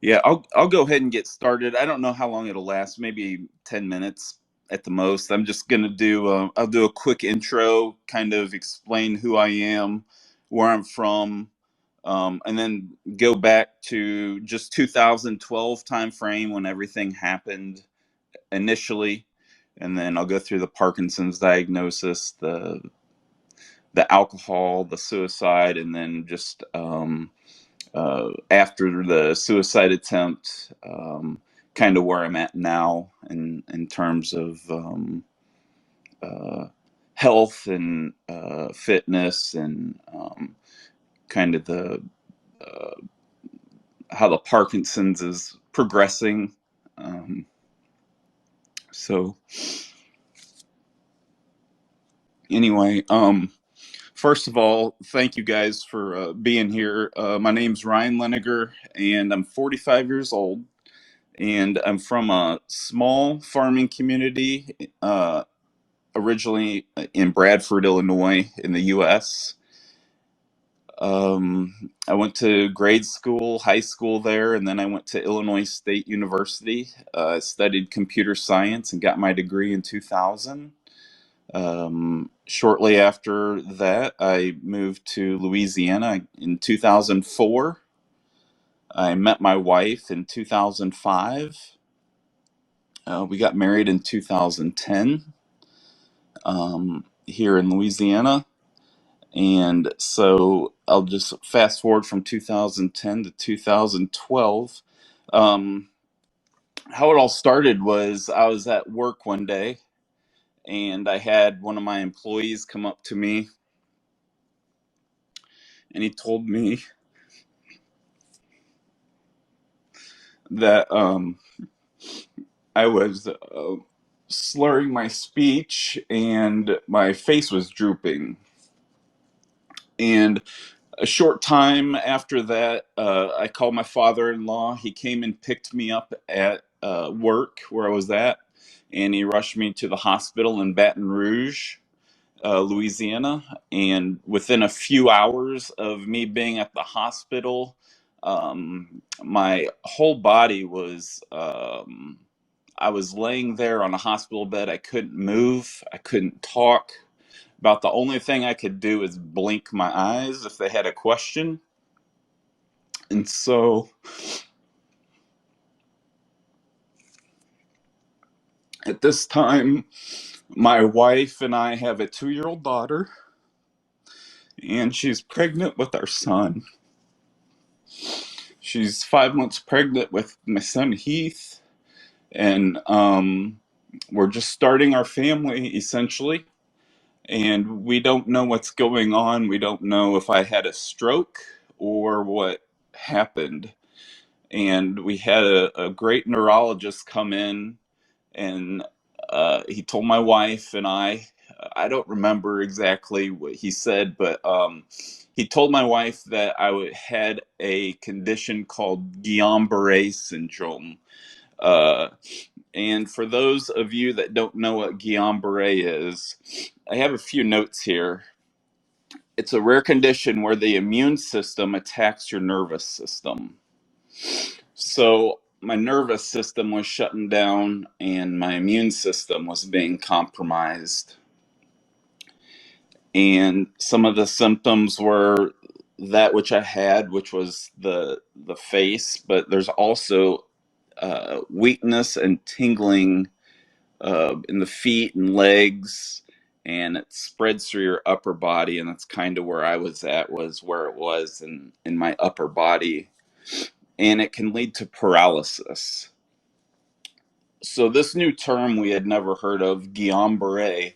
Yeah, I'll go ahead and get started. I don't know how long it'll last, maybe 10 minutes at the most. I'm just going to I'll do a quick intro, kind of explain who I am, where I'm from, and then go back to just 2012 time frame when everything happened initially. And then I'll go through the Parkinson's diagnosis, the alcohol, the suicide, and then just after the suicide attempt, kind of where I'm at now in terms of uh, health and fitness and kind of the uh, how the Parkinson's is progressing. Um, so anyway, first of all, thank you guys for being here. My name's Ryan Leniger, and I'm 45 years old. And I'm from a small farming community, originally in Bradford, Illinois, in the U.S. I went to grade school, high school there, and then I went to Illinois State University. Studied computer science and got my degree in 2000. Shortly after that, I moved to Louisiana in 2004. I met my wife in 2005. We got married in 2010 here in Louisiana. And so I'll just fast forward from 2010 to 2012. Um, how it all started was I was at work one day and I had one of my employees come up to me and he told me that I was slurring my speech and my face was drooping. And a short time after that, I called my father-in-law. He came and picked me up at work where I was at, and he rushed me to the hospital in Baton Rouge, Louisiana. And within a few hours of me being at the hospital, my whole body was. I was laying there on a hospital bed. I couldn't move. I couldn't talk. About the only thing I could do is blink my eyes if they had a question. And so at this time, my wife and I have a 2 year old daughter, and she's pregnant with our son. She's 5 months pregnant with my son Heath, and we're just starting our family essentially. And we don't know what's going on. We don't know if I had a stroke or what happened. And we had a great neurologist come in and he told my wife and I don't remember exactly what he said, but he told my wife that had a condition called Guillain-Barré syndrome. Uh, and for those of you that don't know what Guillain-Barré is, I have a few notes here. It's a rare condition where the immune system attacks your nervous system. So my nervous system was shutting down and my immune system was being compromised. And some of the symptoms were that which I had, which was the face, but there's also weakness and tingling in the feet and legs, and it spreads through your upper body, and that's kind of where I was at, was where it was in my upper body, and it can lead to paralysis. So this new term we had never heard of, Guillain-Barré,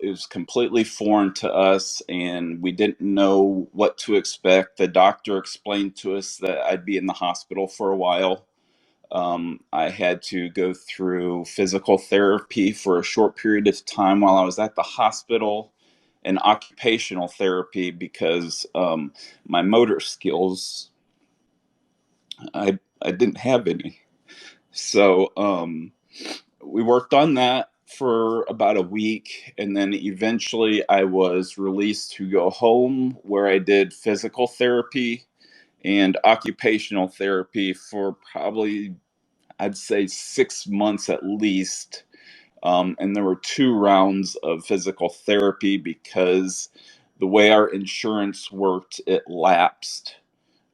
it was completely foreign to us, and we didn't know what to expect. The doctor explained to us that I'd be in the hospital for a while. I had to go through physical therapy for a short period of time while I was at the hospital, and occupational therapy because my motor skills, I didn't have any. So we worked on that for about a week, and then eventually I was released to go home where I did physical therapy and occupational therapy for probably, I'd say, 6 months at least. And there were 2 rounds of physical therapy because the way our insurance worked, it lapsed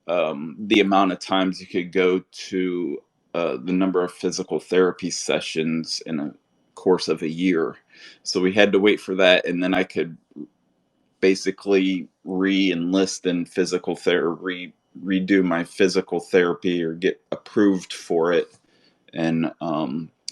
the amount of times you could go to the number of physical therapy sessions in a course of a year. So we had to wait for that, and then I could basically re-enlist in physical therapy, redo my physical therapy, or get approved for it, and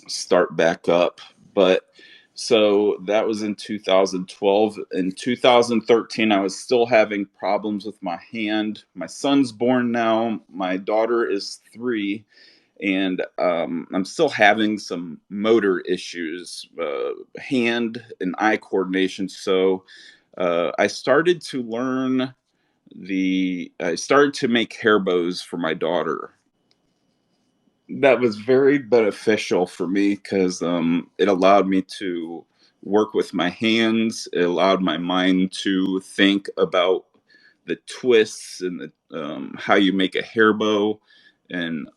start back up. But so that was in 2012. In 2013, I was still having problems with my hand. My son's born now. My daughter is 3, and I'm still having some motor issues, hand and eye coordination. So I started to learn I started to make hair bows for my daughter. That was very beneficial for me because it allowed me to work with my hands. It allowed my mind to think about the twists and how you make a hair bow. And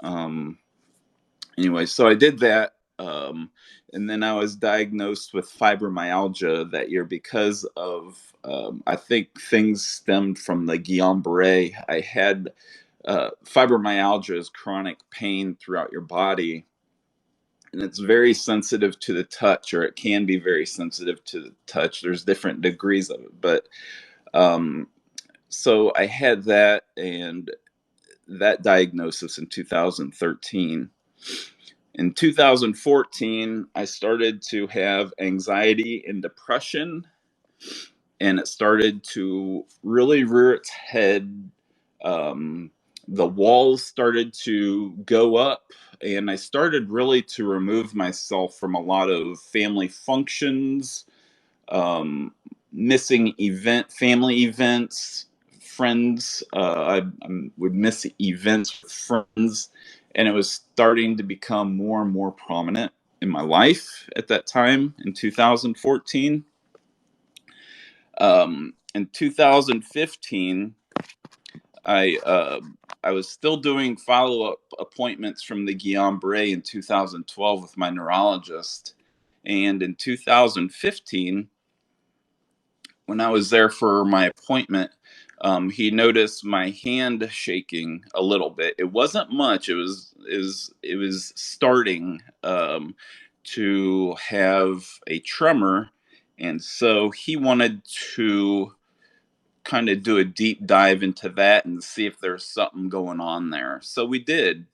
anyway, so I did that. And then I was diagnosed with fibromyalgia that year because of, I think things stemmed from the Guillain-Barré. I had fibromyalgia is chronic pain throughout your body, and it's very sensitive to the touch, or it can be very sensitive to the touch. There's different degrees of it, but um, so I had that, and that diagnosis in 2013. In 2014, I started to have anxiety and depression, and it started to really rear its head. Um, the walls started to go up, and I started really to remove myself from a lot of family functions, um, missing family events, friends. I would miss events with friends, and it was starting to become more and more prominent in my life at that time in 2014. In 2015, I uh, I was still doing follow up appointments from the Guillain-Barré in 2012 with my neurologist, and in 2015, when I was there for my appointment, he noticed my hand shaking a little bit. It wasn't much. It was starting to have a tremor, and so he wanted to kind of do a deep dive into that and see if there's something going on there. So we did.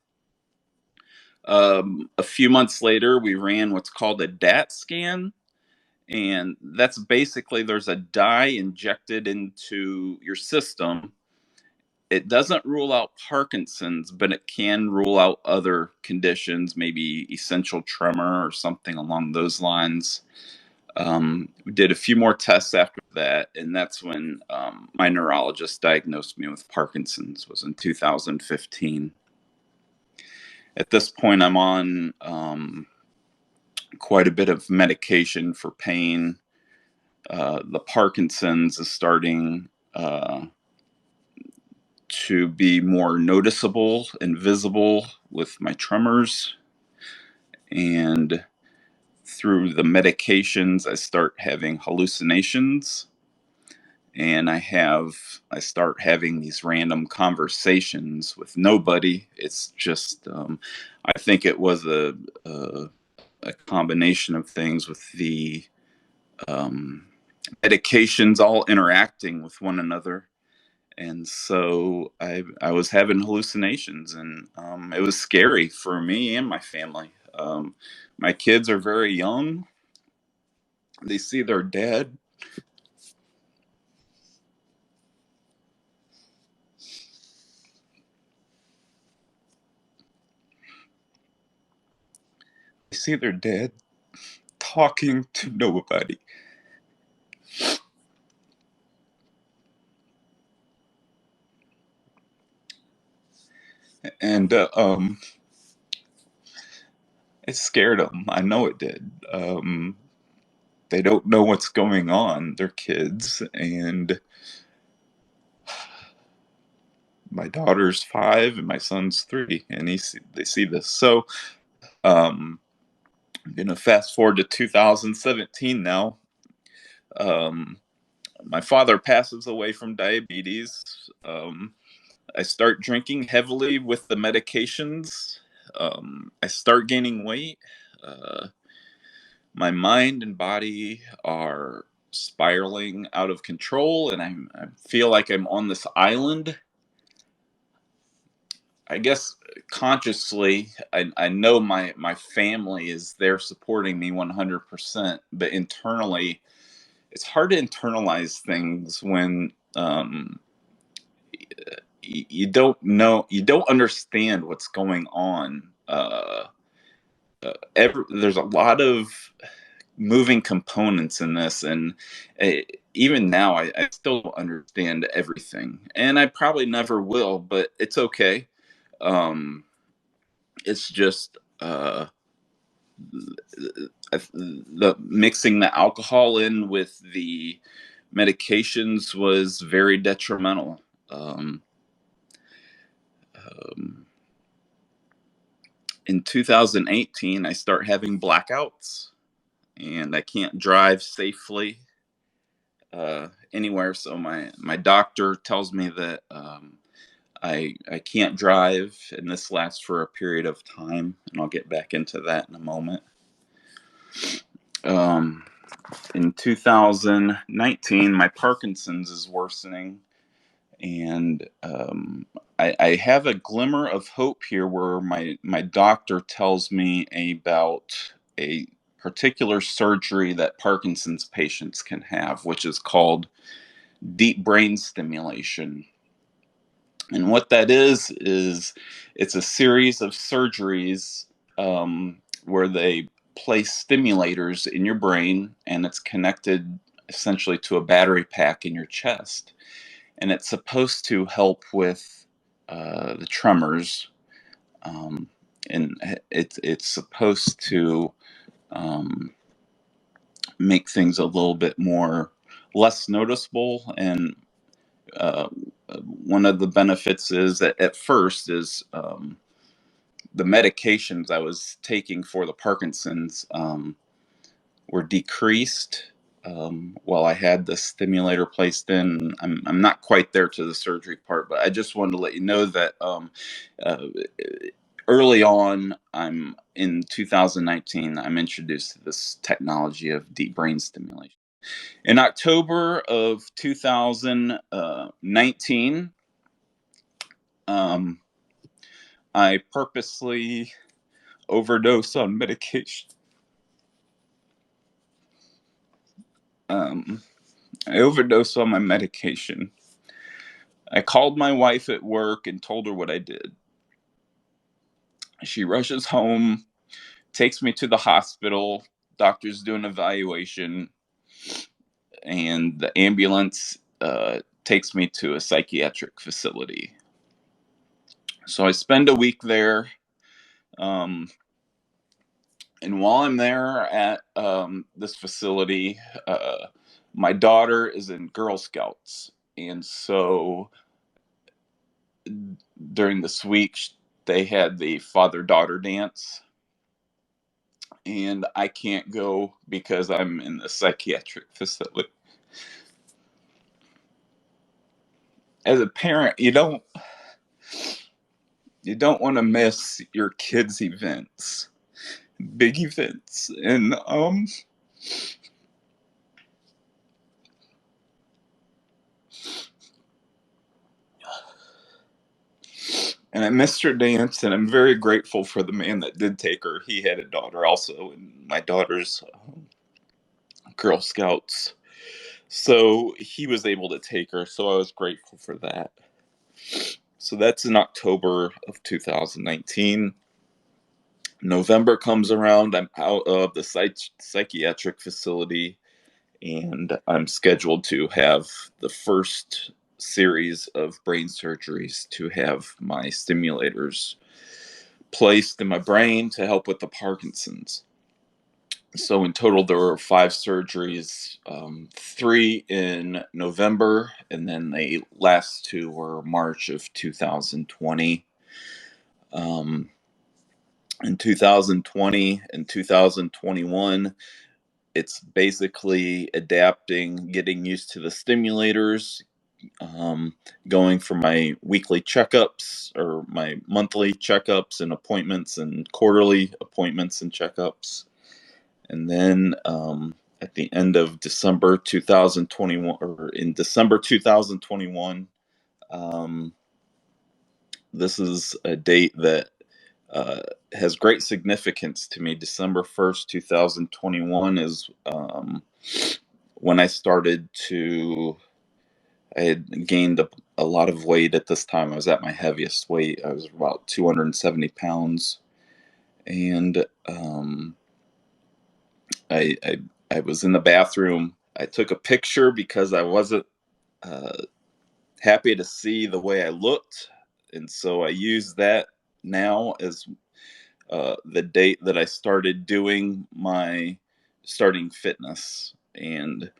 A few months later, we ran what's called a DAT scan, and that's basically there's a dye injected into your system. It doesn't rule out Parkinson's, but it can rule out other conditions, maybe essential tremor or something along those lines. We did a few more tests after that, and that's when my neurologist diagnosed me with Parkinson's. Was in 2015. At this point, I'm on quite a bit of medication for pain. The Parkinson's is starting to be more noticeable and visible with my tremors, and through the medications, I start having hallucinations, and I start having these random conversations with nobody. It's just I think it was a combination of things with the um, medications all interacting with one another, and so I was having hallucinations, and it was scary for me and my family. My kids are very young. They see their dad. They see their dad talking to nobody. And it scared them. I know it did. They don't know what's going on. They're kids, and my daughter's 5 and my son's 3, and they see this. So um, I'm gonna fast forward to 2017 now. Um, my father passes away from diabetes. I start drinking heavily with the medications. I start gaining weight. Uh, my mind and body are spiraling out of control, and I feel like I'm on this island. I guess consciously, I know my family is there supporting me 100%, but internally, it's hard to internalize things when you don't know, you don't understand what's going on. There's a lot of moving components in this, and uh, even now, I still don't understand everything, and I probably never will, but it's okay. Um, it's just the mixing the alcohol in with the medications was very detrimental. Um, um, in 2018, I start having blackouts, and I can't drive safely anywhere. So my doctor tells me that I can't drive, and this lasts for a period of time, and I'll get back into that in a moment. Um, in 2019, my Parkinson's is worsening, and I have a glimmer of hope here, where my doctor tells me about a particular surgery that Parkinson's patients can have, which is called deep brain stimulation. And what that is it's a series of surgeries where they place stimulators in your brain, and it's connected essentially to a battery pack in your chest. And it's supposed to help with the tremors. Um, and it's supposed to um, make things a little bit more less noticeable. And uh, one of the benefits is that at first is the medications I was taking for the Parkinson's were decreased while I had the stimulator placed in. I'm not quite there to the surgery part, but I just wanted to let you know that uh, early on, I'm in 2019, I'm introduced to this technology of deep brain stimulation. In October of 2019, um, I purposely overdosed on medication. Um, I overdosed on my medication. I called my wife at work and told her what I did. She rushes home, takes me to the hospital. Doctors do an evaluation, and the ambulance takes me to a psychiatric facility. So I spend a week there. Um, and while I'm there at this facility, my daughter is in Girl Scouts. And so during this week, they had the father daughter dance, and I can't go because I'm in the psychiatric facility. As a parent, you don't want to miss your kids' events, big events, and I missed her dance, and I'm very grateful for the man that did take her. He had a daughter also, and my daughter's Girl Scouts, so he was able to take her. So I was grateful for that. So that's in October of 2019. November comes around. I'm out of the psychiatric facility, and I'm scheduled to have the first series of brain surgeries to have my stimulators placed in my brain to help with the Parkinson's. So in total, there were 5 surgeries, 3 in November, and then the last 2 were March of 2020. Um, in 2020 and 2021, it's basically adapting, getting used to the stimulators, um, going for my weekly checkups or my monthly checkups and appointments and quarterly appointments and checkups. And then at the end of December 2021, or in December 2021, um, this is a date that uh, has great significance to me. December 1st, 2021 is when I had gained a lot of weight at this time. I was at my heaviest weight. I was about 270 pounds. And I, I, I was in the bathroom. I took a picture because I wasn't uh, happy to see the way I looked. And so I use that now as the date that I started doing my starting fitness. And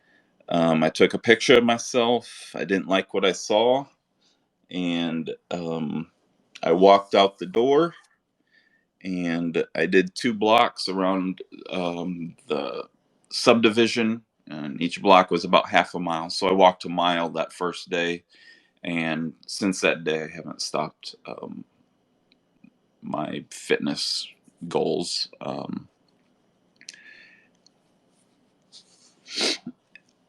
I took a picture of myself. I didn't like what I saw. And I walked out the door and I did 2 blocks around the subdivision. And each block was about half a mile. So I walked a mile that first day. And since that day, I haven't stopped my fitness goals.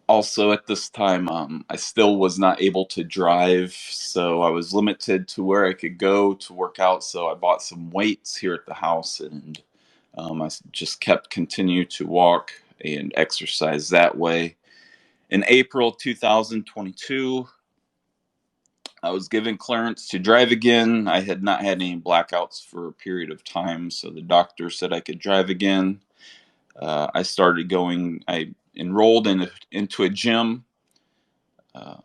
Also, at this time, I still was not able to drive, so I was limited to where I could go to work out. So I bought some weights here at the house, and just kept continue to walk and exercise that way. In April 2022, I was given clearance to drive again. I had not had any blackouts for a period of time, so the doctor said I could drive again. I started going. I enrolled into a gym. Uh,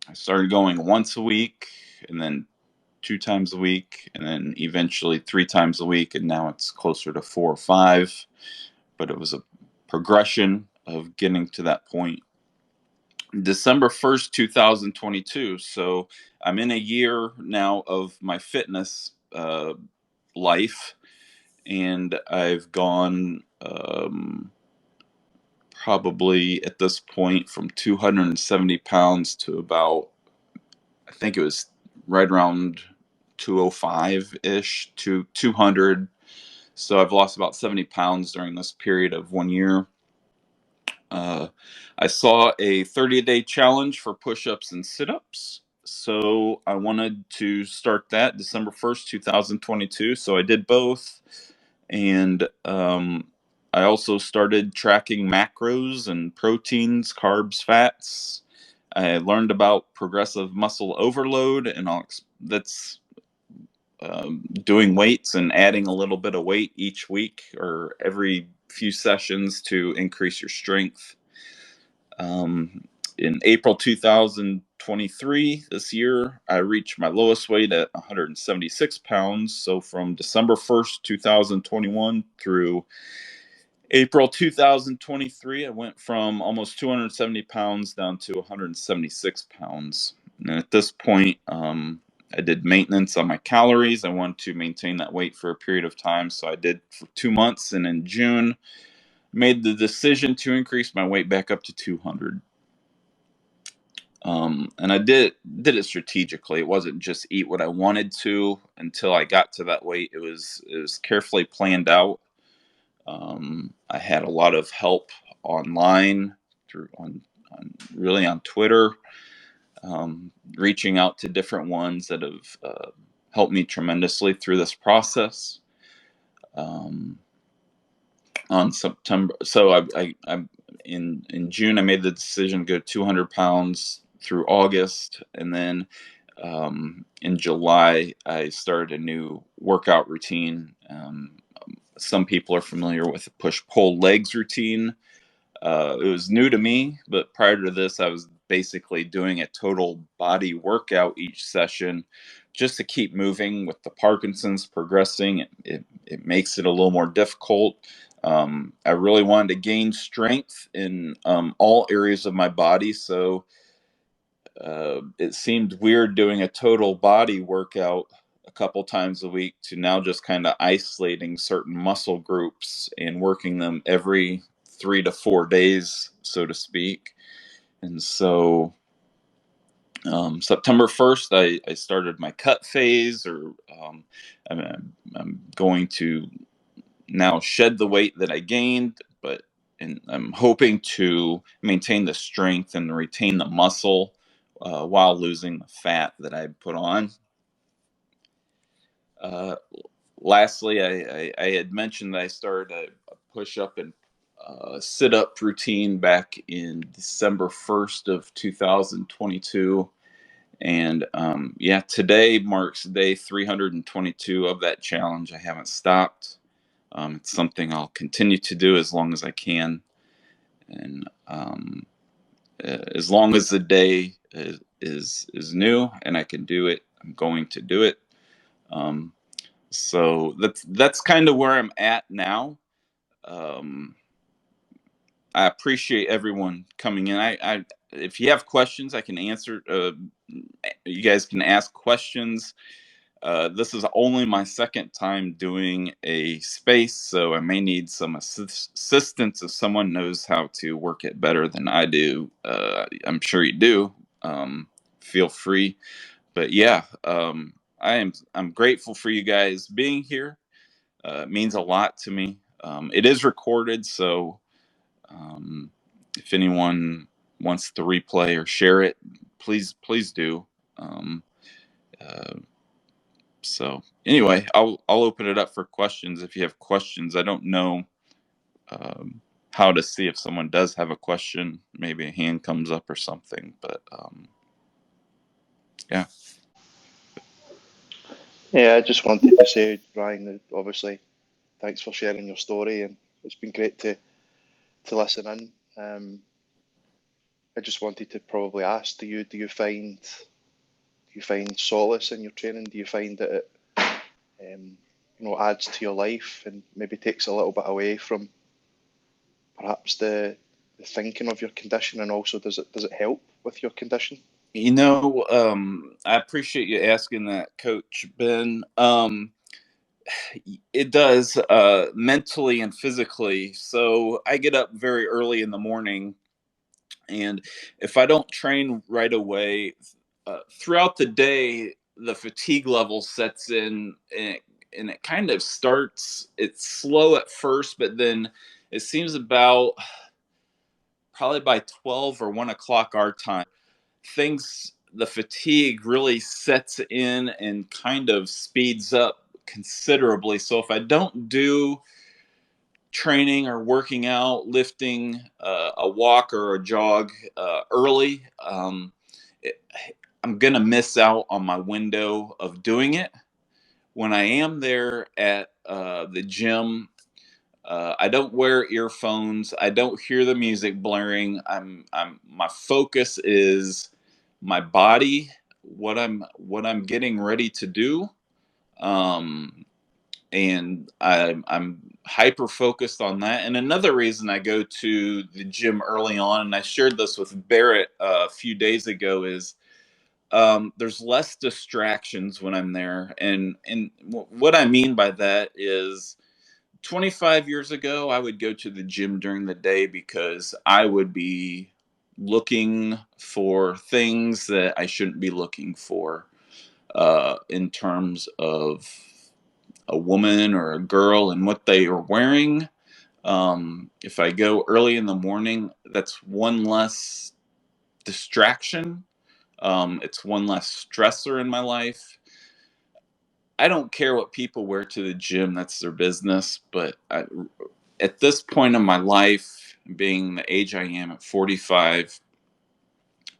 I started going once a week, and then 2 times a week, and then eventually 3 times a week, and now it's closer to 4 or 5. But it was a progression of getting to that point. December 1st, 2022. So I'm in a year now of my fitness life, and I've gone probably at this point from 270 pounds to about, I think it was right around 205 ish to 200. So I've lost about 70 pounds during this period of 1 year. Uh, I saw a 30-day challenge for push ups and sit ups. So I wanted to start that December 1st, 2022. So I did both. And I also started tracking macros and proteins, carbs, fats. I learned about progressive muscle overload, and that's doing weights and adding a little bit of weight each week or every few sessions to increase your strength. In April 2023, this year, I reached my lowest weight at 176 pounds. So from December 1st, 2021 through April 2023, I went from almost 270 pounds down to 176 pounds. And at this point, I did maintenance on my calories. I wanted to maintain that weight for a period of time. So I did for 2 months. And in June, made the decision to increase my weight back up to 200. And I did it strategically. It wasn't just eat what I wanted to until I got to that weight. It was carefully planned out. I had a lot of help online through really on Twitter, reaching out to different ones that have helped me tremendously through this process. Um, on September, so I in June I made the decision to go 200 pounds through August, and then in July I started a new workout routine. Some people are familiar with the push pull legs routine. It was new to me, but prior to this, I was basically doing a total body workout each session just to keep moving. With the Parkinson's progressing, it makes it a little more difficult. I really wanted to gain strength in all areas of my body. So it seemed weird doing a total body workout a couple times a week to now just kind of isolating certain muscle groups and working them every 3 to 4 days, so to speak. And so September 1st, I started my cut phase, or I'm going to now shed the weight that I gained, but and I'm hoping to maintain the strength and retain the muscle while losing the fat that I put on. Uh, Lastly, I had mentioned that I started a push up and sit up routine back in December 1st of 2022. And yeah, today marks day 322 of that challenge. I haven't stopped. It's something I'll continue to do as long as I can, and as long as the day is new and I can do it, I'm going to do it. Um, so that's kind of where I'm at now. Um, I appreciate everyone coming in. I if you have questions, I can answer. You guys can ask questions. This is only my second time doing a space, so I may need some assistance if someone knows how to work it better than I do. I'm sure you do. Feel free. But yeah, I'm grateful for you guys being here. It means a lot to me. It is recorded, so um, if anyone wants to replay or share it, please do. Um, uh, so anyway, I'll open it up for questions if you have questions. I don't know um, how to see if someone does have a question. Maybe a hand comes up or something. But yeah. Yeah, I just wanted to say, Ryan, that obviously, thanks for sharing your story, and it's been great to listen in. I just wanted to probably ask, do you find solace in your training? Do you find that it adds to your life and maybe takes a little bit away from perhaps the thinking of your condition, and also does it help with your condition? I appreciate you asking that, Coach Ben. It does, mentally and physically. So I get up very early in the morning, and if I don't train right away, throughout the day, the fatigue level sets in, and it kind of starts. It's slow at first, but then it seems about probably by 12 or 1 o'clock our time, the fatigue really sets in and kind of speeds up considerably. So if I don't do training or working out, lifting, a walk or a jog early, it, I'm going to miss out on my window of doing it. When I am there at the gym, I don't wear earphones. I don't hear the music blaring. My focus is my body, what I'm getting ready to do. Um, and I'm hyper focused on that. And another reason I go to the gym early on, and I shared this with Barrett a few days ago, is there's less distractions when I'm there. And what I mean by that is 25 years ago, I would go to the gym during the day because I would be looking for things that I shouldn't be looking for, in terms of a woman or a girl and what they are wearing. If I go early in the morning, that's one less distraction. It's one less stressor in my life. I don't care what people wear to the gym, that's their business. But at this point in my life, being the age I am at 45,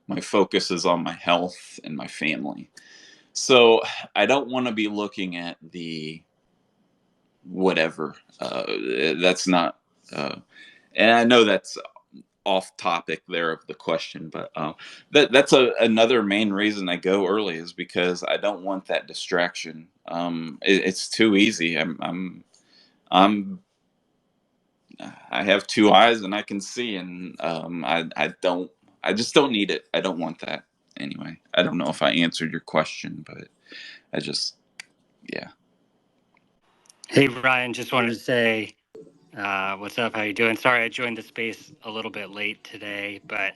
my focus is on my health and my family. So I don't want to be looking at the whatever. That's not, uh, and I know that's off topic there of the question, but that's another main reason I go early, is because I don't want that distraction. It's too easy. I'm I have two eyes and I can see, and I just don't need it. I don't want that anyway. I don't know if I answered your question, but I just, yeah. Hey, Ryan, just wanted to say, what's up? How you doing? Sorry, I joined the space a little bit late today, but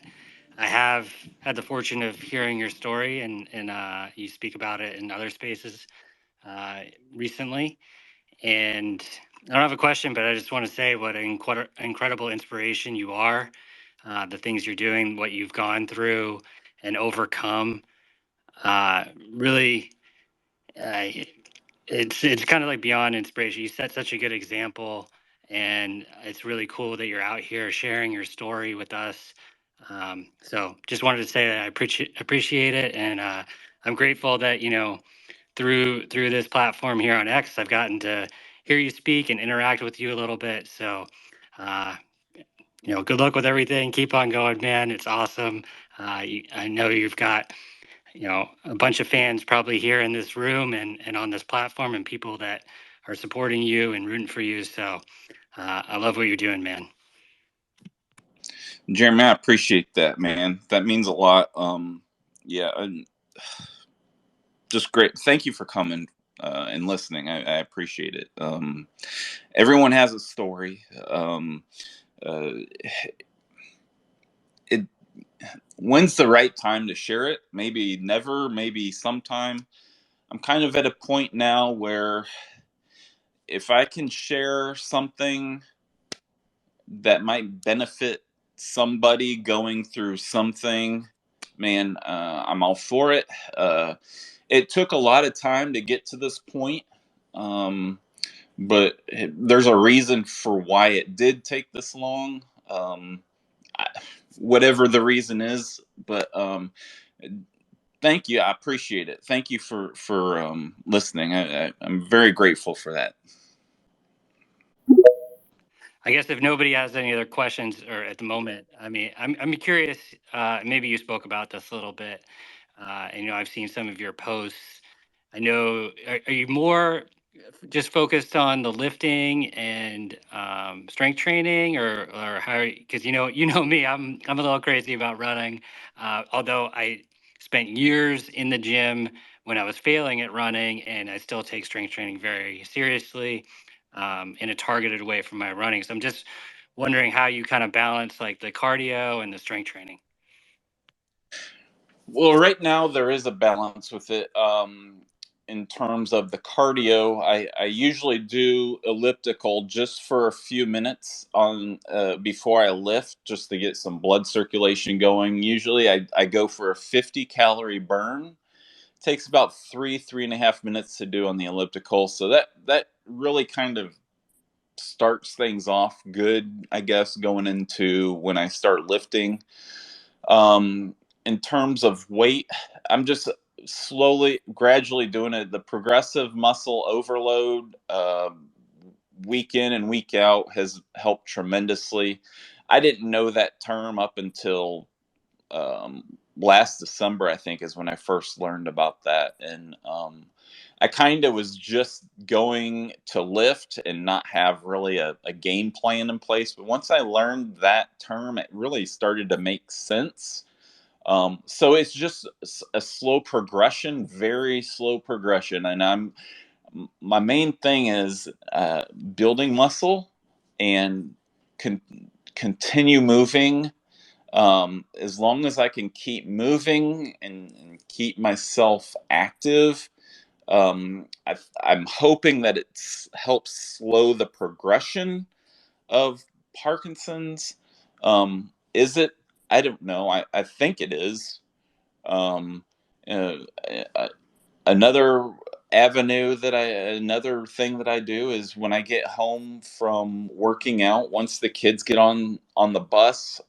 I have had the fortune of hearing your story, and you speak about it in other spaces uh, recently. And I don't have a question, but I just want to say what an incredible inspiration you are. The things you're doing, what you've gone through and overcome, really. Uh, it's kind of like beyond inspiration. You set such a good example, and it's really cool that you're out here sharing your story with us. So just wanted to say that I appreciate it, and I'm grateful that through this platform here on X, I've gotten to hear you speak and interact with you a little bit. So. Uh, Good luck with everything. Keep on going, man. It's awesome. I know you've got a bunch of fans probably here in this room and on this platform, and people that are supporting you and rooting for you. So I love what you're doing, man. Jeremy, I appreciate that, man. That means a lot. Yeah, and just great. Thank you for coming and listening. I appreciate it. Everyone has a story. Uh, it When's the right time to share it? Maybe never, maybe sometime. I'm kind of at a point now where if I can share something that might benefit somebody going through something, man, I'm all for it. It took a lot of time to get to this point, but there's a reason for why it did take this long. I, whatever the reason is, but thank you. I appreciate it. Thank you for listening. I'm very grateful for that. I guess if nobody has any other questions or at the moment, I mean, I'm curious. Maybe you spoke about this a little bit, and I've seen some of your posts. I know. Are you more just focused on the lifting and strength training, or how? Because you know me, I'm a little crazy about running. Although I spent years in the gym when I was failing at running, and I still take strength training very seriously in a targeted way for my running. So I'm just wondering how you kind of balance like the cardio and the strength training. Well, right now there is a balance with it. In terms of the cardio, I usually do elliptical just for a few minutes on before I lift, just to get some blood circulation going. Usually, I go for a 50-calorie burn. Takes about 3.5 minutes to do on the elliptical, so that really kind of starts things off good, I guess, going into when I start lifting. In terms of weight, I'm just slowly, gradually doing it. The progressive muscle overload, week in and week out, has helped tremendously. I didn't know that term up until um, last December, I think, is when I first learned about that. And I kind of was just going to lift and not have really a game plan in place. But once I learned that term, it really started to make sense. So it's just a slow progression, very slow progression. And my main thing is building muscle and con- continue moving. As long as I can keep moving and keep myself active, I'm hoping that it helps slow the progression of Parkinson's. Is it? I don't know. I think it is. Um, uh, uh, another thing that I do is when I get home from working out, once the kids get on the bus,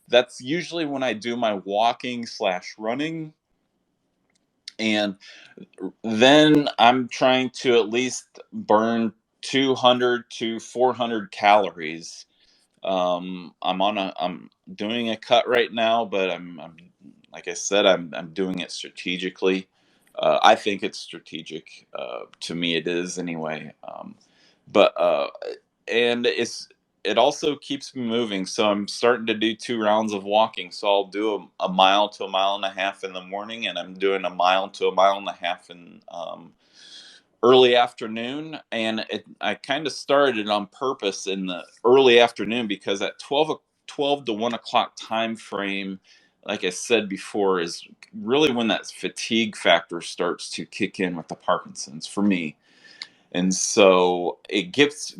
that's usually when I do my walking slash running. And then I'm trying to at least burn 200 to 400 calories. I'm doing a cut right now, but I'm like I said, I'm doing it strategically. I think it's strategic. To me, it is anyway. But and it also keeps me moving. So I'm starting to do 2 rounds of walking. So I'll do a mile to a mile and a half in the morning, and I'm doing a mile to a mile and a half in early afternoon. And I kind of started on purpose in the early afternoon because at 12 to 1 o'clock time frame, like I said before, is really when that fatigue factor starts to kick in with the Parkinson's for me. And so it gets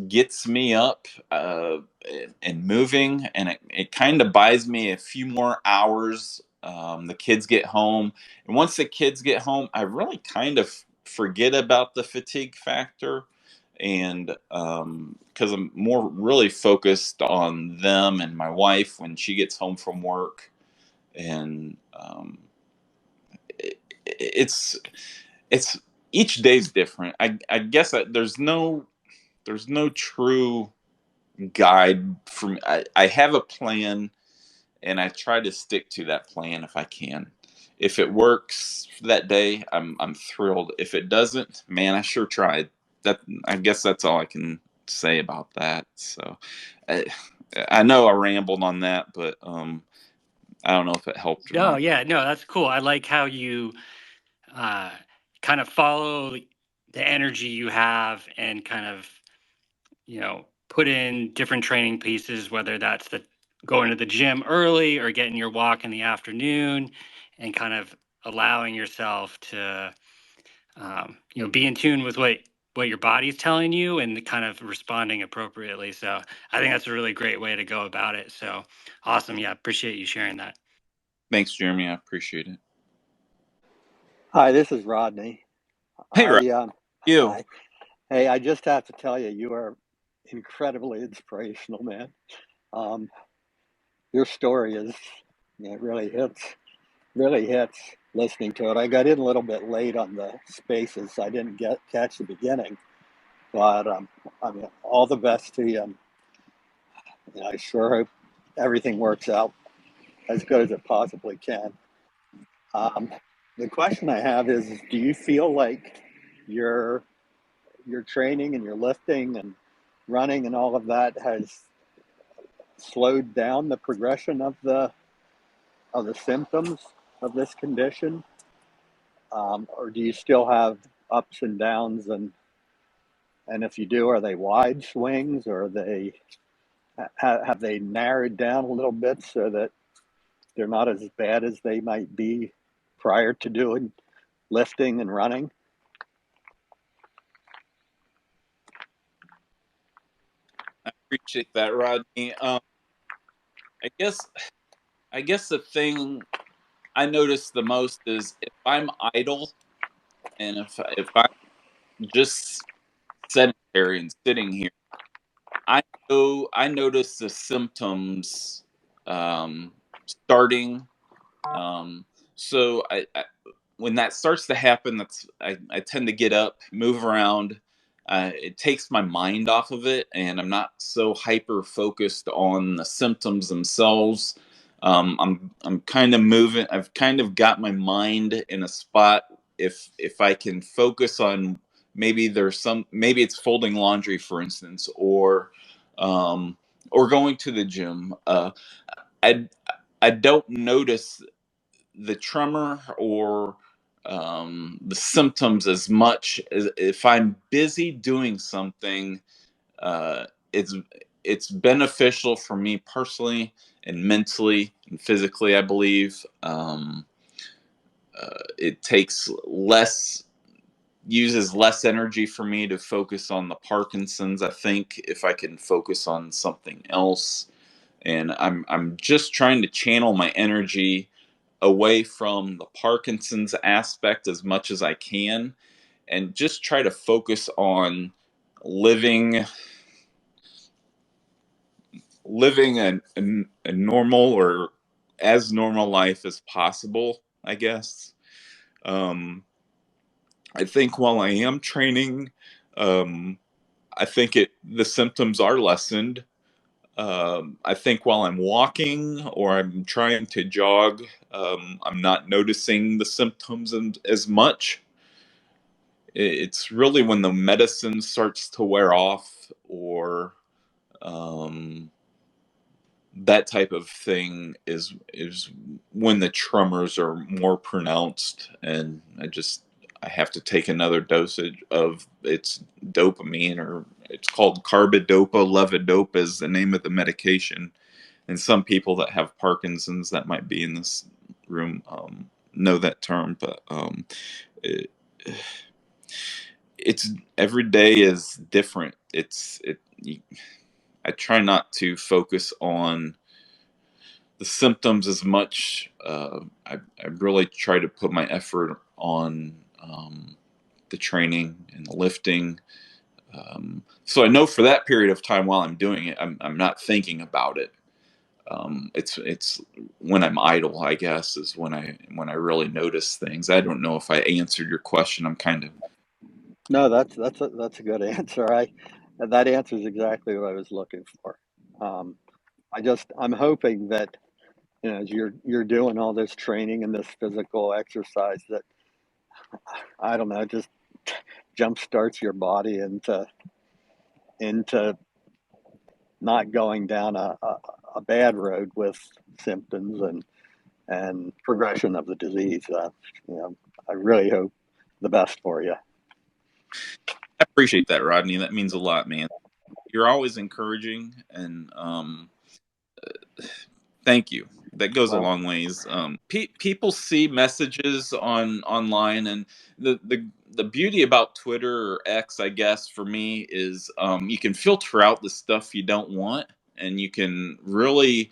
me up and moving, and it kind of buys me a few more hours. The kids get home, and once the kids get home, I really kind of forget about the fatigue factor, and because I'm more really focused on them and my wife when she gets home from work. And it, it's each day's different. I guess there's no true guide for me. I have a plan, and I try to stick to that plan if I can. If it works for that day, I'm thrilled. If it doesn't, man, I sure tried. That I guess that's all I can say about that. So I, I know I rambled on that, but I don't know if it helped or No, not. yeah, no, that's cool. I like how you uh, kind of follow the energy you have and kind of, put in different training pieces, whether that's the going to the gym early or getting your walk in the afternoon, and kind of allowing yourself to, be in tune with what your body's telling you and kind of responding appropriately. So I think that's a really great way to go about it. So awesome. Yeah. Appreciate you sharing that. Thanks, Jeremy. I appreciate it. Hi, this is Rodney. Hey, Rob, you. Hi. Hey, I just have to tell you, you are incredibly inspirational, man. Um, your story it really hits listening to it. I got in a little bit late on the spaces, so I didn't catch the beginning, but I mean, all the best to you. And I sure hope everything works out as good as it possibly can. Um, the question I have is, do you feel like your your training and your lifting and running and all of that has slowed down the progression of the symptoms of this condition, or do you still have ups and downs, and if you do, are they wide swings, or are they have they narrowed down a little bit so that they're not as bad as they might be prior to doing lifting and running? I appreciate that, Rodney. I guess I guess the thing I notice the most is if I'm idle, and if I'm just sedentary and sitting here, I notice the symptoms starting. Um, so when that starts to happen, I tend to get up, move around. It takes my mind off of it, and I'm not so hyper focused on the symptoms themselves. I'm kind of moving. I've kind of got my mind in a spot. If I can focus on maybe it's folding laundry, for instance, um, or going to the gym. I I don't notice the tremor or the symptoms as much as if I'm busy doing something. Uh, it's it's beneficial for me personally and mentally and physically. I believe it takes less uses less energy for me to focus on the Parkinson's. I think if I can focus on something else, and I'm just trying to channel my energy away from the Parkinson's aspect as much as I can, and just try to focus on living a normal or as normal life as possible, I guess. Um, I think while I am training, um, I think the symptoms are lessened. I think while I'm walking or I'm trying to jog, I'm not noticing the symptoms as much. It's really when the medicine starts to wear off, or That type of thing is when the tremors are more pronounced, and I have to take another dosage of it's dopamine, or it's called carbidopa. Levodopa is the name of the medication. And some people that have Parkinson's that might be in this room know that term, but it, it's every day is different. I try not to focus on the symptoms as much. I really try to put my effort on the training and the lifting. So I know for that period of time while I'm doing it, I'm not thinking about it. It's when I'm idle, I guess, is when I really notice things. I don't know if I answered your question. I'm kind of No, that's a good answer. That answers exactly what I was looking for. Um, I'm hoping that, as you're doing all this training and this physical exercise, that, I don't know, just jump starts your body into not going down a bad road with symptoms and progression of the disease. You know, I really hope the best for you. I appreciate that, Rodney. That means a lot, man. You're always encouraging, and thank you. That goes a Well, long ways. People see messages online, and the beauty about Twitter or X, I guess, for me is you can filter out the stuff you don't want, and you can really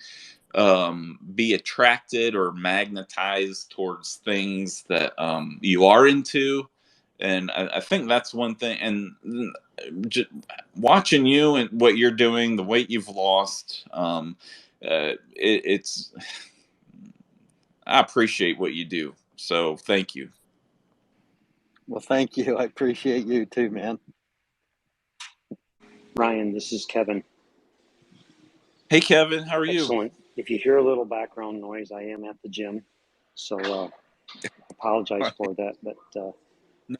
be attracted or magnetized towards things that you are into. And I think that's one thing. And just watching you and what you're doing, the weight you've lost, it's I appreciate what you do. So thank you. well, thank you. I appreciate you too, man. Ryan, this is Kevin. Hey, Kevin, how are you? Excellent. If you hear a little background noise, I am at the gym, so apologize for that. But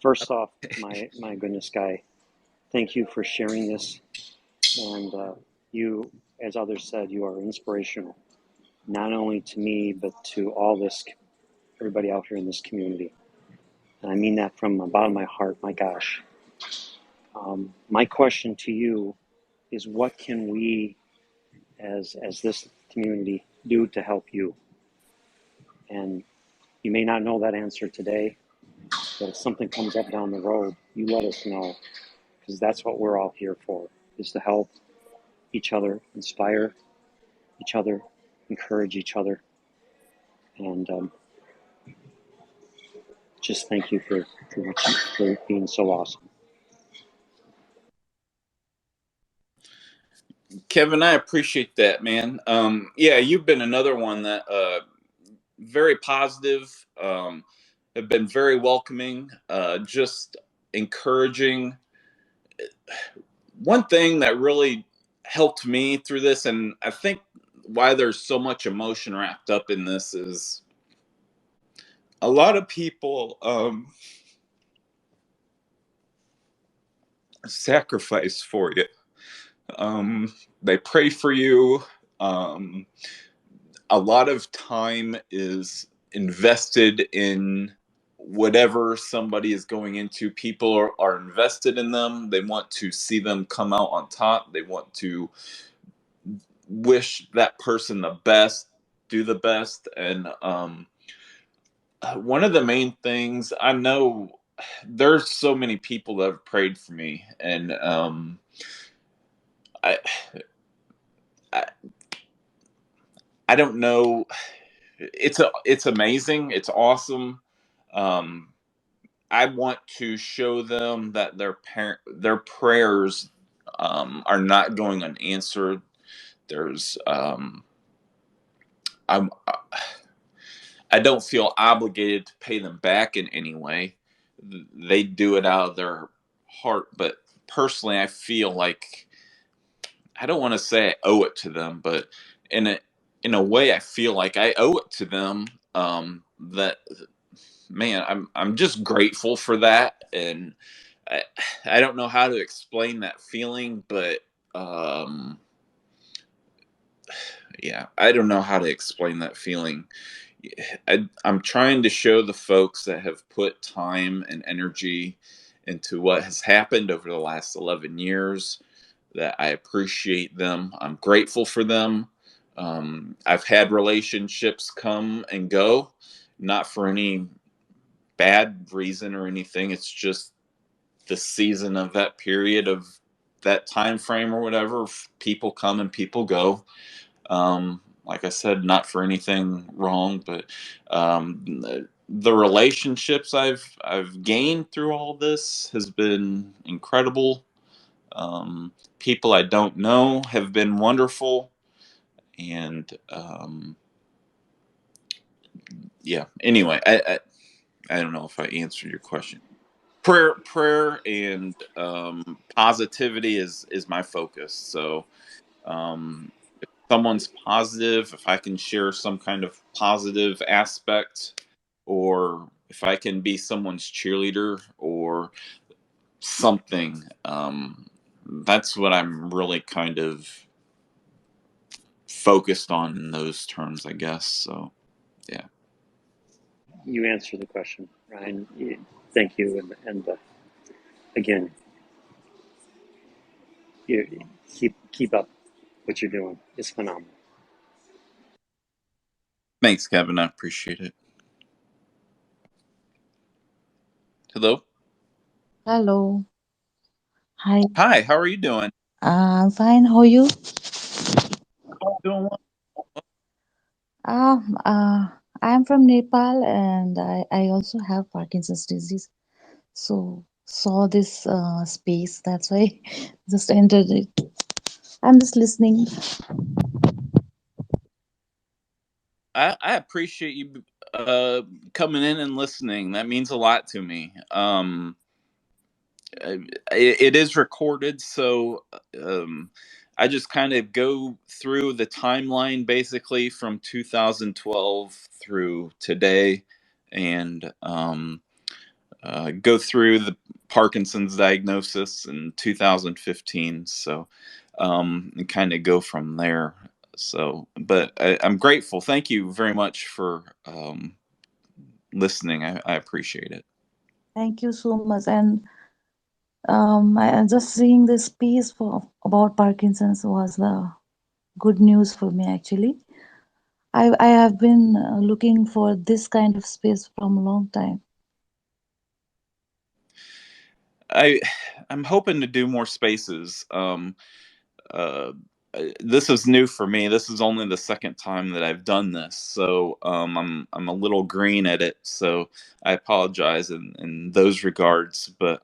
first off, my goodness, Guy, thank you for sharing this. And you, as others said, you are inspirational, not only to me but to everybody out here in this community. And I mean that from the bottom of my heart. My gosh. My question to you is, what can we, as this community, do to help you? And you may not know that answer today, but if something comes up down the road, you let us know, because that's what we're all here for, is to help each other, inspire each other, encourage each other. And just thank you for being so awesome. Kevin, I appreciate that, man. Yeah, you've been another one that very positive, have been very welcoming, just encouraging. One thing that really helped me through this, and I think why there's so much emotion wrapped up in this, is a lot of people sacrifice for you. They pray for you. Um, a lot of time is invested in whatever somebody is going into. People are invested in them. They want to see them come out on top. They want to wish that person the best, do the best. And one of the main things I know, there's so many people that have prayed for me, and I, I I don't know. It's amazing. It's awesome. Um, I want to show them that their prayers are not going unanswered. There's I'm I don't feel obligated to pay them back in any way. They do it out of their heart, but personally, I feel like I don't want to say I owe it to them, but in a way, I feel like I owe it to them. That man, I'm just grateful for that, and I, I don't know how to explain that feeling, but um, yeah, I don't know how to explain that feeling. I'm trying to show the folks that have put time and energy into what has happened over the last 11 years that I appreciate them. I'm grateful for them. I've had relationships come and go, not for any bad reason or anything. It's just the season of that period of that time frame or whatever. People come and people go. Like I said, not for anything wrong, but the relationships I've gained through all this has been incredible. People I don't know have been wonderful, and yeah. Anyway, I don't know if I answered your question. Prayer and positivity is my focus. So um, someone's positive, if I can share some kind of positive aspect, or if I can be someone's cheerleader or something, that's what I'm really kind of focused on in those terms, I guess. So, yeah. You answered the question, Ryan. Thank you, and again, you keep up what you're doing. It's phenomenal. Thanks, Kevin. I appreciate it. Hello. Hello. Hi. Hi. How are you doing? I'm fine. How are you? Doing well. Um, uh, I'm from Nepal and I also have Parkinson's disease. So saw this space. That's why just entered it. I'm just listening. I appreciate you uh, coming in and listening. That means a lot to me. It is recorded, so I just kind of go through the timeline basically from 2012 through today, and go through the Parkinson's diagnosis in 2015. So, and kind of go from there. So, but I'm grateful. Thank you very much for listening. I appreciate it. Thank you so much. And I am just seeing this piece for about Parkinson's was the good news for me actually. I have been looking for this kind of space from a long time. I I'm hoping to do more spaces. Uh, this is new for me. This is only the second time that I've done this, so I'm a little green at it. So I apologize in those regards. But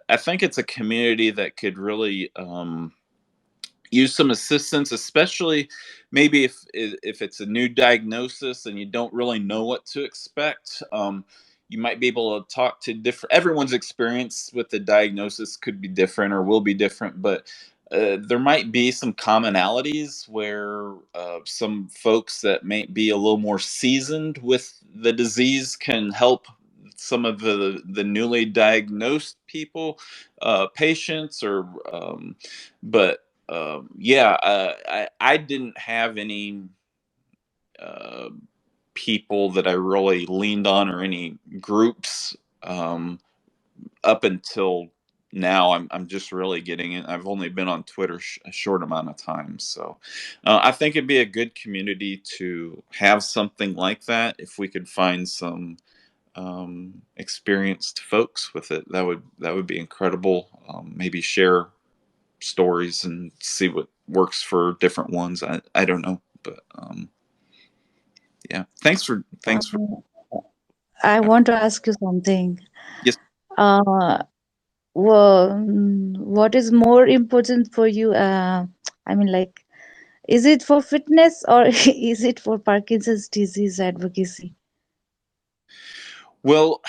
I think it's a community that could really use some assistance, especially maybe if it's a new diagnosis and you don't really know what to expect. You might be able to talk to different. Everyone's experience with the diagnosis could be different or will be different, but there might be some commonalities where some folks that may be a little more seasoned with the disease can help some of the newly diagnosed people, patients, or but yeah, I didn't have any uh, people that I really leaned on or any groups um, up until now. I'm just really getting it. I've only been on Twitter a short amount of time, so I think it'd be a good community to have something like that. If we could find some experienced folks with it, that would be incredible. Maybe share stories and see what works for different ones. I don't know, but yeah. Thanks for Um, I want to ask you something. yes. Uh, well, what is more important for you? I mean, like, is it for fitness or is it for Parkinson's disease advocacy? Well,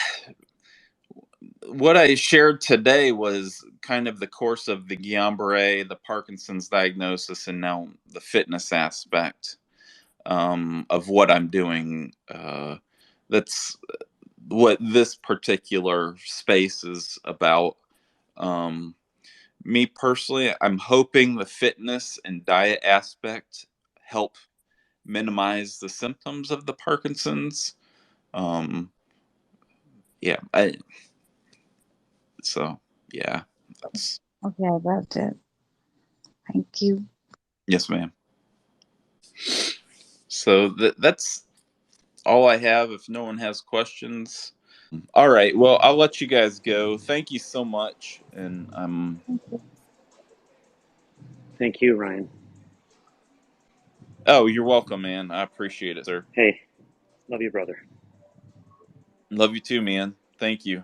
what I shared today was kind of the course of the Guillain-Barré, the Parkinson's diagnosis, and now the fitness aspect of what I'm doing. That's what this particular space is about. Um, me personally, I'm hoping the fitness and diet aspect help minimize the symptoms of the Parkinson's. Um, yeah, so yeah, that's Okay, I got it. Thank you. yes, ma'am. So that's all I have. If no one has questions, all right. Well, I'll let you guys go. Thank you so much, and Thank you, Ryan. oh, you're welcome, man. I appreciate it, sir. Hey, love you, brother. Love you too, man. Thank you.